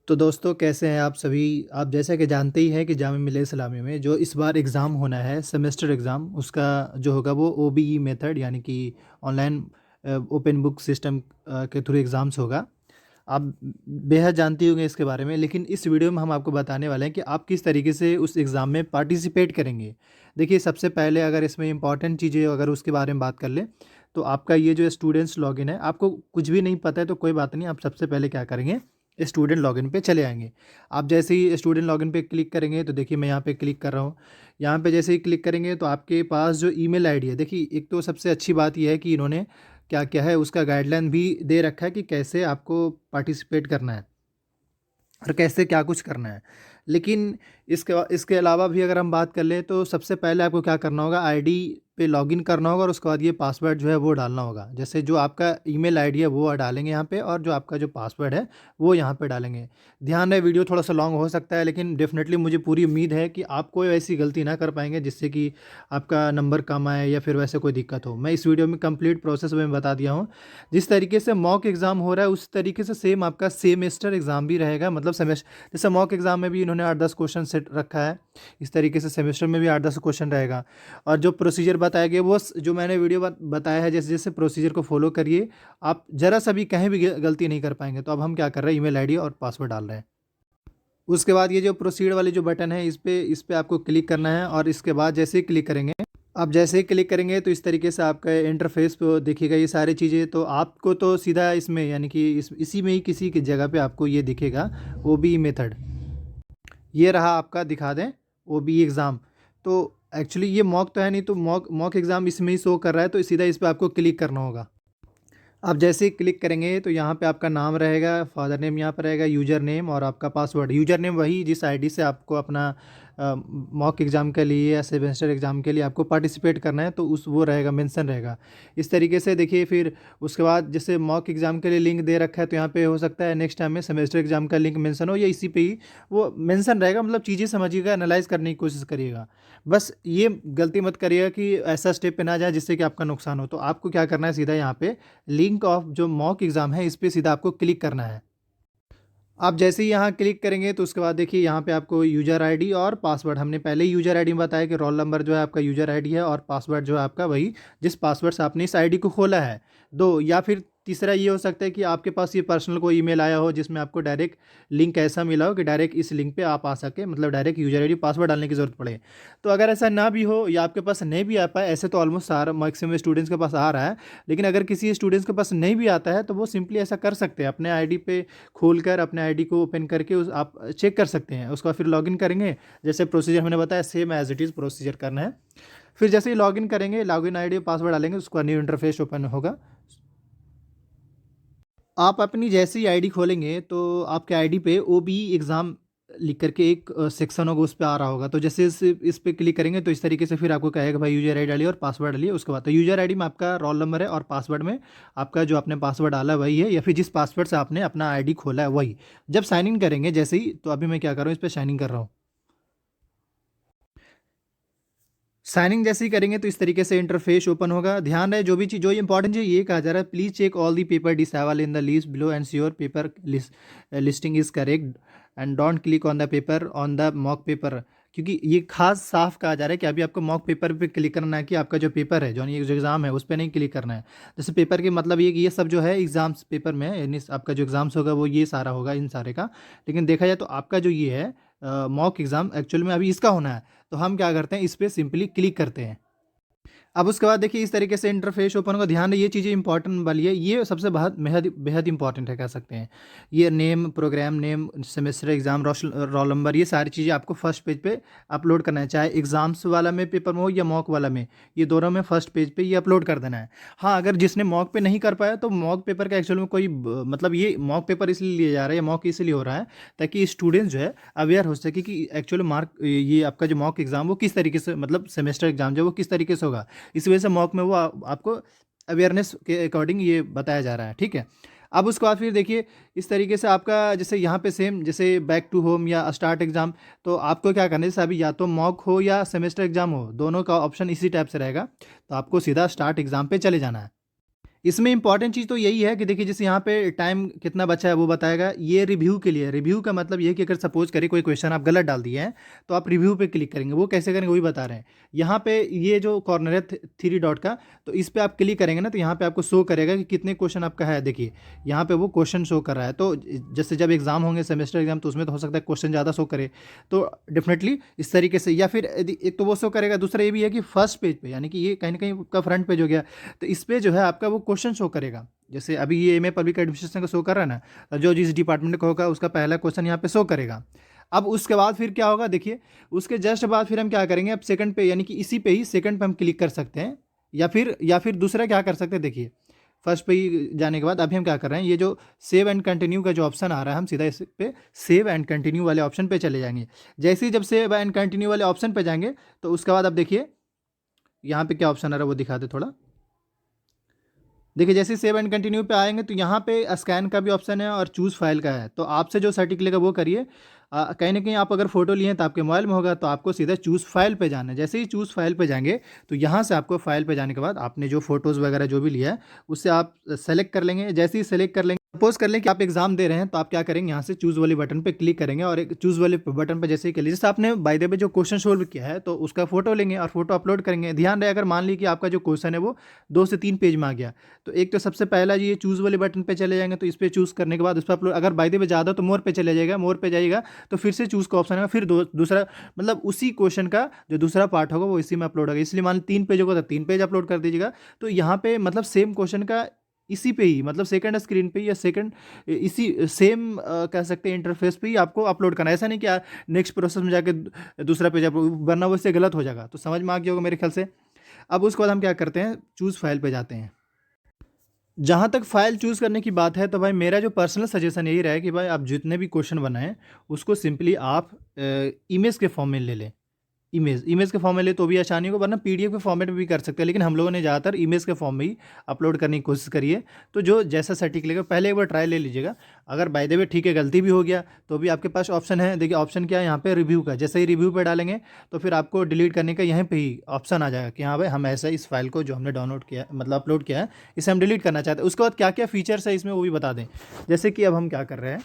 तो दोस्तों कैसे हैं आप सभी। आप जैसा कि जानते ही हैं कि जामिया मिल्लिया इस्लामिया में जो इस बार एग्ज़ाम होना है सेमेस्टर एग्ज़ाम उसका जो होगा वो ओबीई मेथड यानी कि ऑनलाइन ओपन बुक सिस्टम के थ्रू एग्ज़ाम्स होगा। आप बेहद जानती होंगे इसके बारे में, लेकिन इस वीडियो में हम आपको बताने वाले हैं कि आप किस तरीके से उस एग्ज़ाम में पार्टिसिपेट करेंगे। देखिए, सबसे पहले अगर इसमें इम्पॉर्टेंट चीज़ें अगर उसके बारे में बात कर लें, तो आपका ये जो स्टूडेंट्स लॉगिन है, आपको कुछ भी नहीं पता है तो कोई बात नहीं, आप सबसे पहले क्या करेंगे, स्टूडेंट लॉगिन पे चले आएँगे। आप जैसे ही स्टूडेंट लॉगिन पे क्लिक करेंगे तो देखिए मैं यहाँ पे क्लिक कर रहा हूँ। यहाँ पे जैसे ही क्लिक करेंगे तो आपके पास जो ईमेल आईडी है, देखिए एक तो सबसे अच्छी बात ये है कि इन्होंने क्या-क्या है उसका गाइडलाइन भी दे रखा है कि कैसे आपको पार्टिसिपेट करना है और कैसे क्या कुछ करना है। लेकिन इसके अलावा भी अगर हम बात कर लें तो सबसे पहले आपको क्या करना होगा, आईडी पे लॉगिन करना होगा और उसके बाद ये पासवर्ड जो है वो डालना होगा। जैसे जो आपका ईमेल आईडी है वो डालेंगे यहाँ पे और जो आपका जो पासवर्ड है वो यहाँ पे डालेंगे। ध्यान रहे, वीडियो थोड़ा-सा लॉन्ग हो सकता है, लेकिन डेफ़िनेटली मुझे पूरी उम्मीद है कि आप कोई ऐसी गलती ना कर पाएँगे जिससे कि आपका नंबर कम आए या फिर वैसे कोई दिक्कत हो। मैं इस वीडियो में कंप्लीट प्रोसेस में बता दिया हूँ। जिस तरीके से मॉक एग्ज़ाम हो रहा है उस तरीके से सेम आपका सेमेस्टर एग्ज़ाम भी रहेगा। मतलब जैसे मॉक एग्ज़ाम में भी इन्होंने 8-10 क्वेश्चन सेट रखा है, इस तरीके से सेमेस्टर में भी 8-10 क्वेश्चन रहेगा। और जो प्रोसीजर बताया गया वो जो मैंने वीडियो बताया है, जैसे जैसे प्रोसीजर को फॉलो करिए, आप ज़रा सा भी कहीं भी गलती नहीं कर पाएंगे। तो अब हम क्या कर रहे हैं, ईमेल आईडी और पासवर्ड डाल रहे हैं। उसके बाद ये जो प्रोसीड वाली जो बटन है इस पे आपको क्लिक करना है और इसके बाद जैसे ही क्लिक करेंगे, आप जैसे ही क्लिक करेंगे तो इस तरीके से आपका इंटरफेस पे दिखेगा ये सारी चीज़ें। तो आपको तो सीधा इसमें यानी कि इसी में ही किसी की जगह पे आपको ये दिखेगा ओबी मेथड। ये रहा आपका, दिखा दें, ओबी एग्ज़ाम। तो एक्चुअली ये मॉक तो है नहीं, तो मॉक मॉक एग्ज़ाम इसमें ही शो कर रहा है, तो सीधा इस पे आपको क्लिक करना होगा। आप जैसे ही क्लिक करेंगे तो यहाँ पे आपका नाम रहेगा, फादर नेम यहाँ पर रहेगा, यूज़र नेम और आपका पासवर्ड। यूज़र नेम वही जिस आईडी से आपको अपना मॉक एग्ज़ाम के लिए या सेमेस्टर एग्ज़ाम के लिए आपको पार्टिसिपेट करना है, तो उस वो रहेगा, मेंशन रहेगा। इस तरीके से देखिए, फिर उसके बाद जैसे मॉक एग्ज़ाम के लिए लिंक दे रखा है तो यहाँ पे हो सकता है नेक्स्ट टाइम में सेमेस्टर एग्ज़ाम का लिंक मेंशन हो या इसी पे ही वो मेंशन रहेगा। मतलब चीज़ें समझिएगा, एनालाइज़ करने की कोशिश करिएगा। बस ये गलती मत करिएगा कि ऐसा स्टेप पे ना जाए जिससे कि आपका नुकसान हो। तो आपको क्या करना है, सीधा यहाँ पे लिंक ऑफ जो मॉक एग्ज़ाम है इस पे सीधा आपको क्लिक करना है। आप जैसे ही यहाँ क्लिक करेंगे तो उसके बाद देखिए यहाँ पे आपको यूज़र आईडी और पासवर्ड, हमने पहले ही यूज़र आईडी में बताया कि रोल नंबर जो है आपका यूज़र आईडी है और पासवर्ड जो है आपका वही जिस पासवर्ड से आपने इस आईडी को खोला है। दो या फिर तीसरा ये हो सकता है कि आपके पास ये पर्सनल कोई ईमेल आया हो जिसमें आपको डायरेक्ट लिंक ऐसा मिला हो कि डायरेक्ट इस लिंक पे आप आ सके, मतलब डायरेक्ट यूज़र आईडी पासवर्ड डालने की ज़रूरत पड़े। तो अगर ऐसा ना भी हो या आपके पास नहीं भी आ पाए, ऐसे तो ऑलमोस्ट सारा मैक्सिमम स्टूडेंट्स के पास आ रहा है, लेकिन अगर किसी स्टूडेंट्स के पास नहीं भी आता है तो वो सिंपली ऐसा कर सकते हैं, अपने आईडी पे खोलकर अपने आईडी को ओपन करके उस आप चेक कर सकते हैं। उसके बाद फिर लॉगिन करेंगे, जैसे प्रोसीजर मैंने बताया same as it is procedure करना है। फिर जैसे ही लॉगिन करेंगे, लॉगिन आईडी पासवर्ड डालेंगे, उसका न्यू इंटरफेस ओपन होगा। आप अपनी जैसे ही आईडी खोलेंगे तो आपके आईडी पे ओबीई एग्ज़ाम लिख करके एक सेक्शन होगा, उस पे आ रहा होगा। तो जैसे इस पे क्लिक करेंगे तो इस तरीके से फिर आपको कहेगा भाई यूज़र आईडी डालिए और पासवर्ड डालिए। उसके बाद तो यूज़र आईडी में आपका रोल नंबर है और पासवर्ड में आपका जो आपने पासवर्ड डाला है वही है, या फिर जिस पासवर्ड से आपने अपना आईडी खोला है वही। जब साइन इन करेंगे जैसे ही, तो अभी मैं क्या कर रहा हूँ, इस पे साइन इन कर रहा हूँ। साइनिंग जैसे ही करेंगे तो इस तरीके से इंटरफेस ओपन होगा। ध्यान रहे, जो भी चीज़ जो इंपॉर्टेंट चीज़ ये कहा जा रहा है, please check all the paper disable in the list below and sure paper listing is correct and don't click on the paper on the mock paper. क्योंकि ये खास साफ कहा जा रहा है कि अभी आपको मॉक पेपर पे क्लिक करना है, कि आपका जो पेपर है, जो ये जो एग्ज़ाम है उस पर नहीं क्लिक करना है। जैसे पेपर के मतलब ये कि ये सब जो है एग्ज़ाम्स पेपर में है, यानी आपका जो एग्ज़ाम्स होगा वो ये सारा होगा, इन सारे का। लेकिन देखा जाए तो आपका जो ये है मॉक एग्ज़ाम एक्चुअल में अभी इसका होना है। तो हम क्या करते हैं, इस पे सिंपली क्लिक करते हैं। अब उसके बाद देखिए इस तरीके से इंटरफेस ओपन होगा। ध्यान रहे, ये चीज़ें इंपॉर्टेंट वाली है, ये सबसे बहुत बेहद बेहद इंपॉर्टेंट है कह सकते हैं। ये name, programme name, semester exam, roll number, ये सारी चीज़ें आपको फर्स्ट पेज पे अपलोड करना है, चाहे एग्जाम्स वाला में पेपर में हो या मॉक वाला में। ये दोनों में फर्स्ट पेज पे ये अपलोड कर देना है। हाँ, अगर जिसने मॉक पे नहीं कर पाया तो मॉक पेपर का एक्चुअल में कोई मतलब ये मॉक पेपर इसलिए लिया जा रहा है या मॉक इसलिए हो रहा है ताकि स्टूडेंट्स जो है अवेयर हो सके कि एक्चुअल मार्क ये आपका जो मॉक एग्ज़ाम वो किस तरीके से, मतलब सेमेस्टर एग्जाम जो वो किस तरीके से होगा। इस वजह से मॉक में वो आपको अवेयरनेस के अकॉर्डिंग ये बताया जा रहा है, ठीक है। अब उसके बाद फिर देखिए इस तरीके से आपका जैसे यहाँ पे सेम जैसे बैक टू होम या स्टार्ट एग्जाम, तो आपको क्या करना है, जैसे अभी या तो मॉक हो या सेमेस्टर एग्जाम हो, दोनों का ऑप्शन इसी टाइप से रहेगा। तो आपको सीधा स्टार्ट एग्जाम पे चले जाना है। इसमें इंपॉर्टेंट चीज़ तो यही है कि देखिए जैसे यहाँ पे टाइम कितना बचा है वो बताएगा। ये रिव्यू के लिए, रिव्यू का मतलब ये है कि अगर सपोज करें कोई क्वेश्चन आप गलत डाल दिए हैं तो आप रिव्यू पे क्लिक करेंगे। वो कैसे करेंगे वो भी बता रहे हैं। यहाँ पे ये जो कॉर्नर है थ्री डॉट का, तो इस पर आप क्लिक करेंगे ना तो यहाँ पे आपको शो करेगा कि कितने क्वेश्चन आपका है। देखिए यहाँ पे वो क्वेश्चन शो कर रहा है। तो जैसे जब एग्जाम होंगे सेमेस्टर एग्जाम, तो उसमें तो हो सकता है क्वेश्चन ज़्यादा शो करे, तो डेफिनेटली इस तरीके से। या फिर एक तो वो शो करेगा, दूसरा ये भी है कि फर्स्ट पेज पे, यानी कि ये कहीं ना कहीं का फ्रंट पेज हो गया, तो इस पे जो है आपका वो क्वेश्चन शो करेगा। जैसे अभी ये एमए पब्लिक एडमिनिस्ट्रेशन का शो कर रहा है ना, तो जो जिस डिपार्टमेंट का होगा उसका पहला क्वेश्चन यहाँ पे शो करेगा। अब उसके बाद फिर क्या होगा, देखिए उसके जस्ट बाद फिर हम क्या करेंगे, अब सेकंड पे, यानी कि इसी पे ही सेकंड पे हम क्लिक कर सकते हैं। या फिर दूसरा क्या कर सकते हैं, देखिए फर्स्ट पे ही जाने के बाद अभी हम क्या कर रहे हैं, ये जो सेव एंड कंटिन्यू का जो ऑप्शन आ रहा है, हम सीधा इस पे सेव एंड कंटिन्यू वाले ऑप्शन पे चले जाएंगे। जैसे ही जब सेव एंड कंटिन्यू वाले ऑप्शन पे जाएंगे तो उसके बाद अब देखिए यहाँ पे क्या ऑप्शन आ रहा है वो दिखा दे थोड़ा। देखिए जैसे सेव एंड कंटिन्यू पे आएंगे तो यहाँ पे स्कैन का भी ऑप्शन है और चूज़ फाइल का है। तो आपसे जो सर्टिफिकेट लेगा वो करिए। कहीं ना कहीं आप अगर फोटो लिए हैं तो आपके मोबाइल में होगा, तो आपको सीधा चूज़ फाइल पे जाना है। जैसे ही चूज़ फाइल पे जाएंगे तो यहाँ से आपको फाइल पे जाने के बाद आपने जो फोटोज़ वगैरह जो भी लिया है उससे आप सेलेक्ट कर लेंगे। जैसे ही सेलेक्ट कर लेंगे, सपोज कर लें कि आप एग्जाम दे रहे हैं, तो आप क्या करेंगे, यहाँ से चूज़ वाले बटन पे क्लिक करेंगे और एक चूज़ वाले बटन पे जैसे ही कर लीजिए, जैसे आपने बाय द वे जो क्वेश्चन सोल्व किया है तो उसका फोटो लेंगे और फोटो अपलोड करेंगे। ध्यान रहे अगर मान ली कि आपका जो क्वेश्चन है वो 2 से 3 पेज में आ गया, तो एक तो सबसे पहला ये चूज़ वाले बटन पे चले जाएंगे, तो इस पर चूज़ करने के बाद उस पर अपलोड, अगर बाय द वे ज़्यादा तो मोर पे चले जाएगा, मोर पे जाइएगा तो फिर से चूज़ का ऑप्शन है, फिर दूसरा मतलब उसी क्वेश्चन का जो दूसरा पार्ट होगा वो इसी में अपलोड होगा। इसलिए मान ली 3 पेज होगा तो 3 पेज अपलोड कर दीजिएगा। तो यहाँ पे मतलब सेम क्वेश्चन का इसी पे ही, मतलब सेकंड स्क्रीन पे या सेकंड इसी सेम कह सकते हैं इंटरफेस पे ही आपको अपलोड करना है। ऐसा नहीं कि यार नेक्स्ट प्रोसेस में जाके दूसरा पेज अपलोड, वरना वो इससे गलत हो जाएगा। तो समझ में आ गया होगा मेरे ख्याल से। अब उसके बाद हम क्या करते हैं, चूज़ फाइल पे जाते हैं। जहाँ तक फ़ाइल चूज़ करने की बात है तो भाई मेरा जो पर्सनल सजेशन यही रहा है कि भाई आप जितने भी क्वेश्चन बनाएं उसको सिंपली आप इमेज के फॉर्म में ले लें। इमेज के फॉर्म में ले तो भी आसानी होगा, वरना पीडीएफ के फॉर्मेट में भी कर सकते हैं, लेकिन हम लोगों ने ज़्यादातर इमेज के फॉर्म में ही अपलोड करने की कोशिश करी है। तो जो जैसा सटीक लगेगा पहले एक बार ट्राई ले लीजिएगा। अगर बाय द वे ठीक है गलती भी हो गया तो भी आपके पास ऑप्शन है। देखिए ऑप्शन क्या है यहाँ पे, रिव्यू का। जैसे ही रिव्यू पे डालेंगे तो फिर आपको डिलीट करने का यहीं पे ही ऑप्शन आ जाएगा कि हाँ भाई हम ऐसा इस फाइल को जो हमने डाउनलोड किया मतलब अपलोड किया है इसे हम डिलीट करना चाहते हैं। उसके बाद क्या क्या फीचर्स है इसमें वो भी बता दें। जैसे कि अब हम क्या कर रहे हैं,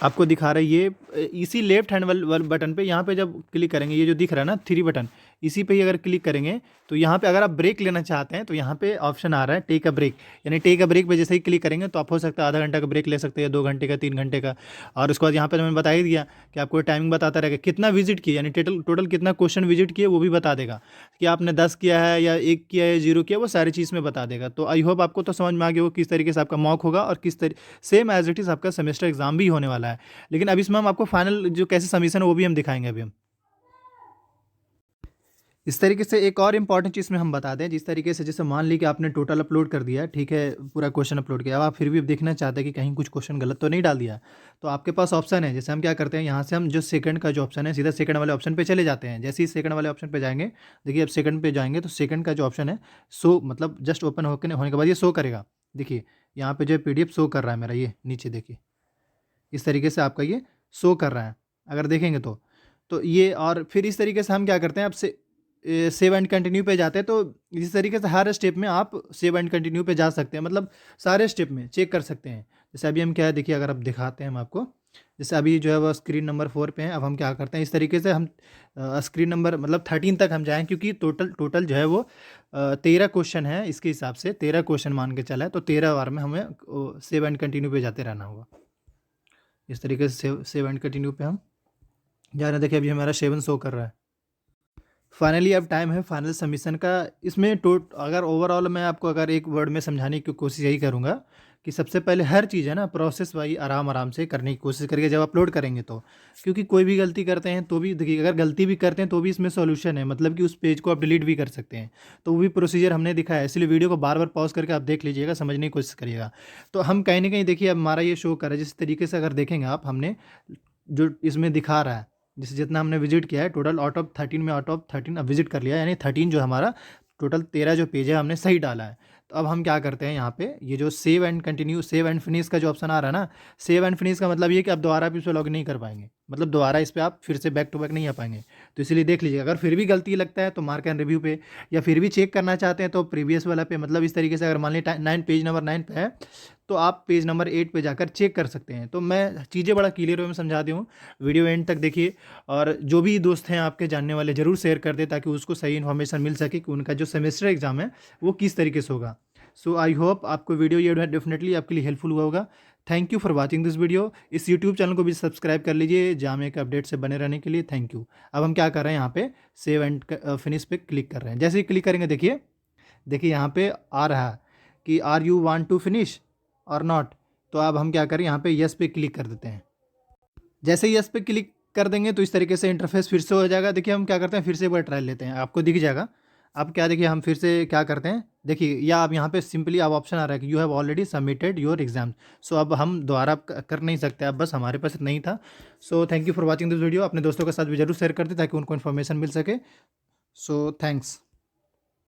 आपको दिखा रहा है ये इसी लेफ्ट हैंड वाले बटन पे, यहाँ पे जब क्लिक करेंगे ये जो दिख रहा है ना थ्री बटन, इसी पे ही अगर क्लिक करेंगे तो यहाँ पे अगर आप ब्रेक लेना चाहते हैं तो यहाँ पे ऑप्शन आ रहा है टेक अ ब्रेक। यानी टेक अ ब्रेक पे जैसे ही क्लिक करेंगे तो आप हो सकता है आधा घंटा का ब्रेक ले सकते हैं, 2 घंटे का, 3 घंटे का। और उसके बाद यहाँ पे मैंने बता ही दिया कि आपको टाइमिंग बताता रहेगा कितना विजिट किया, यानी टोटल कितना क्वेश्चन विजिट किए वो भी बता देगा कि आपने 10 किया है या 1 किया है 0 किया, वो सारी चीज़ में बता देगा। तो आई होप आपको तो समझ में आ गया हो किस तरीके से आपका मॉक होगा और किस तरीके सेम एज इट इज़ आपका सेमेस्टर एग्जाम भी होने वाला है। लेकिन अब इसमें हम आपको फाइनल जो कैसे सबमिशन है वो भी हम दिखाएंगे अभी हम। इस तरीके से एक और इम्पॉर्टेंट चीज़ में हम बता दें, जिस तरीके से जैसे मान ली कि आपने टोटल अपलोड कर दिया, ठीक है, पूरा क्वेश्चन अपलोड किया, अब आप फिर भी देखना चाहते हैं कि कहीं कुछ क्वेश्चन गलत तो नहीं डाल दिया, तो आपके पास ऑप्शन है। जैसे हम क्या करते हैं, यहाँ से हम जो सेकंड का जो ऑप्शन है सीधा सेकंड वाले ऑप्शन पे चले जाते हैं। जैसे ही सेकंड वाले ऑप्शन पे जाएंगे, देखिए अब सेकंड पे जाएंगे तो सेकंड का जो ऑप्शन है शो, मतलब जस्ट ओपन होने के बाद ये शो करेगा। देखिए यहाँ पे जो पीडीएफ शो कर रहा है मेरा, ये नीचे देखिए इस तरीके से आपका ये शो कर रहा है अगर देखेंगे तो ये। और फिर इस तरीके से हम क्या करते हैं, अब से सेव एंड कंटिन्यू पे जाते हैं। तो इस तरीके से हर स्टेप में आप सेव एंड कंटिन्यू पे जा सकते हैं, मतलब सारे स्टेप में चेक कर सकते हैं। जैसे अभी हम क्या है, देखिए अगर आप दिखाते हैं हम आपको, जैसे अभी जो है वो स्क्रीन नंबर 4 पे हैं। अब हम क्या करते हैं, इस तरीके से हम स्क्रीन नंबर मतलब 13 तक हम जाएँ, क्योंकि टोटल जो है वो 13 क्वेश्चन है। इसके हिसाब से 13 क्वेश्चन मान के चला है, तो 13 बार में हमें सेव एंड कंटिन्यू पे जाते रहना होगा। इस तरीके से सेव एंड कंटिन्यू पे हम जा रहे हैं। देखिए अभी हमारा 7 शो कर रहा है। फाइनली अब टाइम है फाइनल सबमिशन का। इसमें अगर ओवरऑल मैं आपको अगर एक वर्ड में समझाने की कोशिश यही करूँगा कि सबसे पहले हर चीज़ है ना प्रोसेस वाइज आराम से करने की कोशिश करिए जब अपलोड करेंगे तो। क्योंकि कोई भी गलती करते हैं तो भी देखिए, अगर गलती भी करते हैं तो भी इसमें सॉल्यूशन है, मतलब कि उस पेज को आप डिलीट भी कर सकते हैं। तो वो भी प्रोसीजर हमने दिखाया है, इसलिए वीडियो को बार बार पॉज करके आप देख लीजिएगा, समझने की कोशिश करिएगा। तो हम कहीं ना कहीं देखिए अब हमारा ये शो कर रहा है, जिस तरीके से अगर देखेंगे आप, हमने जो इसमें दिखा रहा है जैसे जितना हमने विजिट किया है टोटल आउट ऑफ 13 में आउट ऑफ 13 अब विजिट कर लिया, यानी 13 जो हमारा टोटल 13 जो पेज है हमने सही डाला है। तो अब हम क्या करते हैं, यहाँ पे ये जो save and continue save and finish का जो ऑप्शन आ रहा है ना, सेव एंड फिनिश का मतलब ये कि अब दोबारा भी उस पर लॉग नहीं कर पाएंगे। मतलब दोबारा इस पे आप फिर से बैक टू बैक नहीं आ पाएंगे। तो इसलिए देख लीजिए, अगर फिर भी गलती लगता है तो मार्क एंड रिव्यू पे, या फिर भी चेक करना चाहते हैं तो प्रीवियस वाला पे, मतलब इस तरीके से अगर मान लीजिए 9 पेज नंबर 9 पे है तो आप पेज नंबर 8 पे जाकर चेक कर सकते हैं। तो मैं चीज़ें बड़ा क्लियर वे में समझा दी हूँ, वीडियो एंड तक देखिए। और जो भी दोस्त हैं आपके जानने वाले ज़रूर शेयर कर दें ताकि उसको सही इन्फॉर्मेशन मिल सके कि उनका जो सेमेस्टर एग्ज़ाम है वो किस तरीके से होगा। सो आई होप आपको वीडियो ये डेफिनेटली आपके लिए हेल्पफुल हुआ होगा। Thank you for watching this video. इस यूट्यूब चैनल को भी सब्सक्राइब कर लीजिए जामे के अपडेट से बने रहने के लिए। Thank you. अब हम क्या कर रहे हैं, यहाँ पे सेव एंड फिनिश पे क्लिक कर रहे हैं। जैसे ही क्लिक करेंगे देखिए, देखिए यहाँ पे आ रहा है कि are you want to finish और नॉट। तो अब हम क्या करें, यहाँ पे यस पे क्लिक कर देते हैं। जैसे ही यस पे क्लिक कर देंगे तो इस तरीके से इंटरफेस फिर से हो जाएगा। देखिए हम क्या करते हैं, फिर से एक बार ट्रायल लेते हैं, आपको दिख जाएगा। अब क्या देखिए, हम फिर से क्या करते हैं, देखिए या अब यहाँ पे सिंपली अब ऑप्शन आ रहा है कि you have already submitted your exam. So अब हम दोबारा कर नहीं सकते, अब बस हमारे पास नहीं था। So thank you for watching this video. अपने दोस्तों के साथ भी जरूर शेयर करते ताकि उनको इन्फॉर्मेशन मिल सके। So thanks.